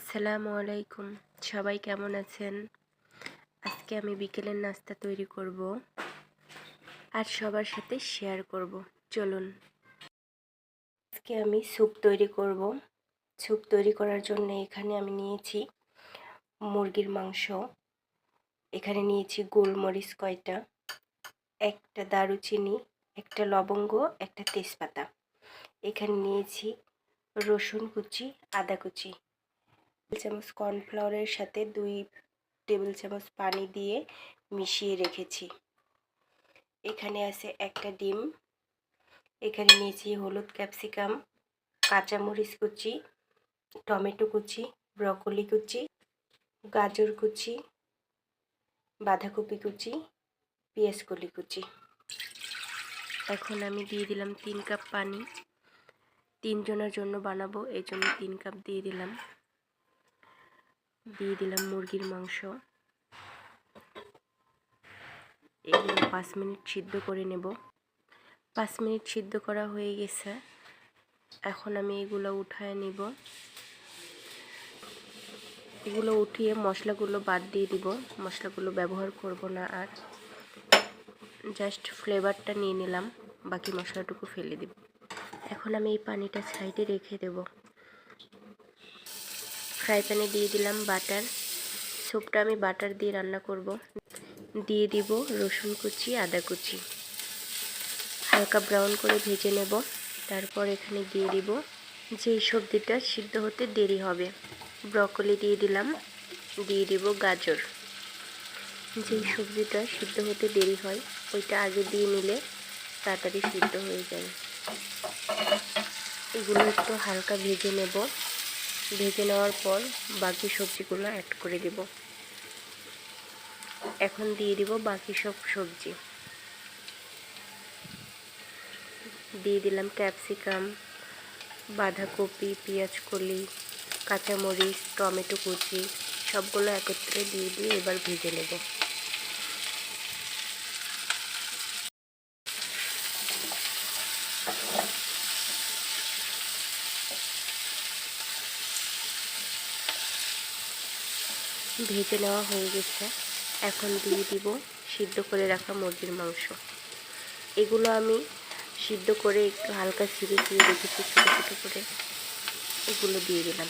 আসসালামু আলাইকুম। সবাই কেমন আছেন? আজকে আমি বিকেলের নাস্তা তৈরি করব আর সবার সাথে শেয়ার করব। চলুন। আজকে আমি স্যুপ তৈরি করব। স্যুপ তৈরি করার জন্য এখানে আমি নিয়েছি মুরগির মাংস, এখানে নিয়েছি গোলমরিচ কয়টা, একটা দারুচিনি, একটা লবঙ্গ, একটা তেজপাতা। এখানে নিয়েছি রসুন কুচি, আদা কুচি। চামচ কর্নফ্লাওয়ারের সাথে 2 টেবিল চামচ পানি দিয়ে মিশিয়ে রেখেছি। এখানে আছে একটা ডিম, এখানে নিয়েছি হলুদ, ক্যাপসিকাম, কাঁচামরিচ কুচি, টমেটো কুচি, ব্রকলি কুচি, গাজর কুচি, বাঁধাকপি কুচি, পেঁয়াজ কলি কুচি। এখন আমি দিয়ে দিলাম 3 কাপ পানি। 3 জনের জন্য বানাবো, এই জন্য 3 কাপ দিয়ে দিলাম। দিয়ে দিলাম মুরগির মাংস। এগুলো 5 মিনিট সিদ্ধ করে নেব। 5 মিনিট সিদ্ধ করা হয়ে গেছে। এখন আমি এগুলো উঠায় নিব। এগুলো উঠিয়ে মশলাগুলো বাদ দিয়ে দিব। মশলাগুলো ব্যবহার করব না আর, জাস্ট ফ্লেভারটা নিয়ে নিলাম, বাকি মশলাটুকু ফেলে দিব। এখন আমি এই পানিটা সাইডে রেখে দেব। ফ্রাই প্যানে দিয়ে দিলাম বাটার। স্যুপটা আমি বাটার দিয়ে রান্না করব। দিয়ে দিব রসুন কুচি, আদা কুচি, হালকা ব্রাউন করে ভেজে নেব। তারপর এখানে দিয়ে দিব যেই সবজিটা সিদ্ধ হতে দেরি হবে, ব্রকলি দিয়ে দিলাম। দিয়ে দিব গাজর। যেই সবজিটা সিদ্ধ হতে দেরি হয় ওইটা আগে দিয়ে নিলে তাড়াতাড়ি সিদ্ধ হয়ে যায়। এগুলো একটু হালকা ভেজে নেব। ভেজে নেওয়ার পর বাকি সবজিগুলো অ্যাড করে দেব। এখন দিয়ে দিব বাকি সব সবজি। দিয়ে দিলাম ক্যাপসিকাম, বাঁধাকপি, পেঁয়াজ কলি, কাঁচামরিচ, টমেটো কুচি, সবগুলো একত্রে দিয়ে এবার ভেজে নেব। ভেজে নেওয়া হয়ে গেছে। এখন দিয়ে দিব সিদ্ধ করে রাখা মুরগির মাংস। এগুলো আমি সিদ্ধ করে একটু হালকা ছিঁড়ে রেখেছি ছোটো ছোটো করে, এগুলো দিয়ে দিলাম।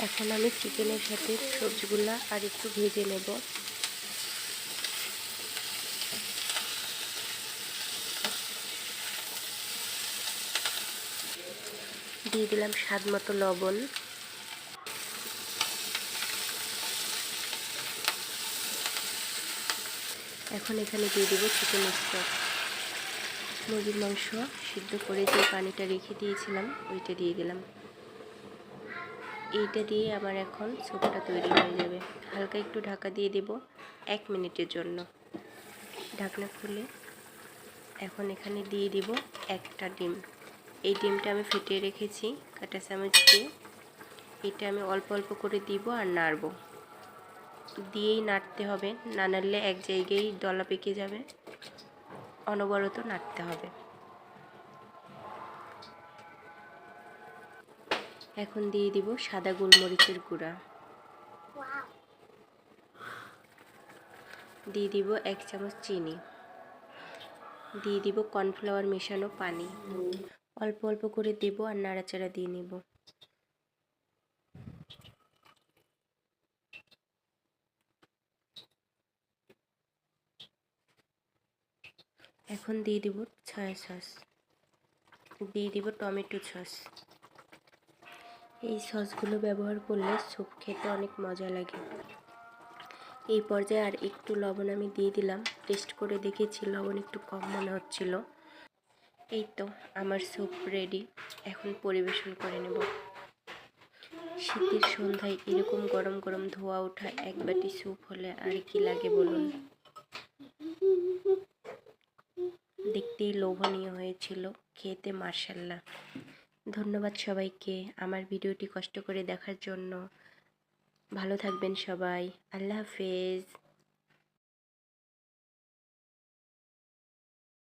এখন আমি চিকেনের সাথে সবজিগুলো আর একটু ভেজে নেব। দিয়ে দিলাম স্বাদ মতো লবণ। এখন এখানে দিয়ে দেবো চিকেন স্টক। মুরগির মাংস সিদ্ধ করে যে পানিটা রেখে দিয়েছিলাম ওইটা দিয়ে দিলাম। এইটা দিয়ে আমার এখন স্যুপটা তৈরি হয়ে যাবে। হালকা একটু ঢাকা দিয়ে দেব 1 মিনিটের জন্য। ঢাকনা খুলে এখন এখানে দিয়ে দিব একটা ডিম। এই ডিমটা আমি ফেটিয়ে রেখেছি কাঁটা চামচ দিয়ে। এটা আমি অল্প অল্প করে দিব আর নাড়ব। দিয়েই নাড়তে হবে, না নাড়লে এক জায়গায় দলা পেকে যাবে। অনবরত নাড়তে হবে। এখন দিয়ে দিব সাদা গোলমরিচের গুঁড়া। দিয়ে দিব 1 চামচ চিনি। দিয়ে দিব কর্নফ্লাওয়ার মেশানো পানি। অল্প অল্প করে দেব আর নাড়াচাড়া দিয়ে নেব। এখন দিয়ে দিব সয়া সস। দিয়ে দিব টমেটো সস। এই সসগুলো ব্যবহার করলে স্যুপ খেতে অনেক মজা লাগে। এই পর্যায়ে আর একটু লবণ আমি দিয়ে দিলাম। টেস্ট করে দেখেছি লবণ একটু কম মনে হচ্ছিল। এই তো আমার স্যুপ রেডি। এখন পরিবেশন করে নেব। শীতের সন্ধ্যায় এরকম গরম গরম ধোয়া ওঠা এক বাটি স্যুপ হলে আর কি লাগে বলুন। দেখতেই লোভনীয় হয়েছিল, খেতে মাশাআল্লাহ। ধন্যবাদ সবাইকে আমার ভিডিওটি কষ্ট করে দেখার জন্য। ভালো থাকবেন সবাই। আল্লাহ হাফেজ।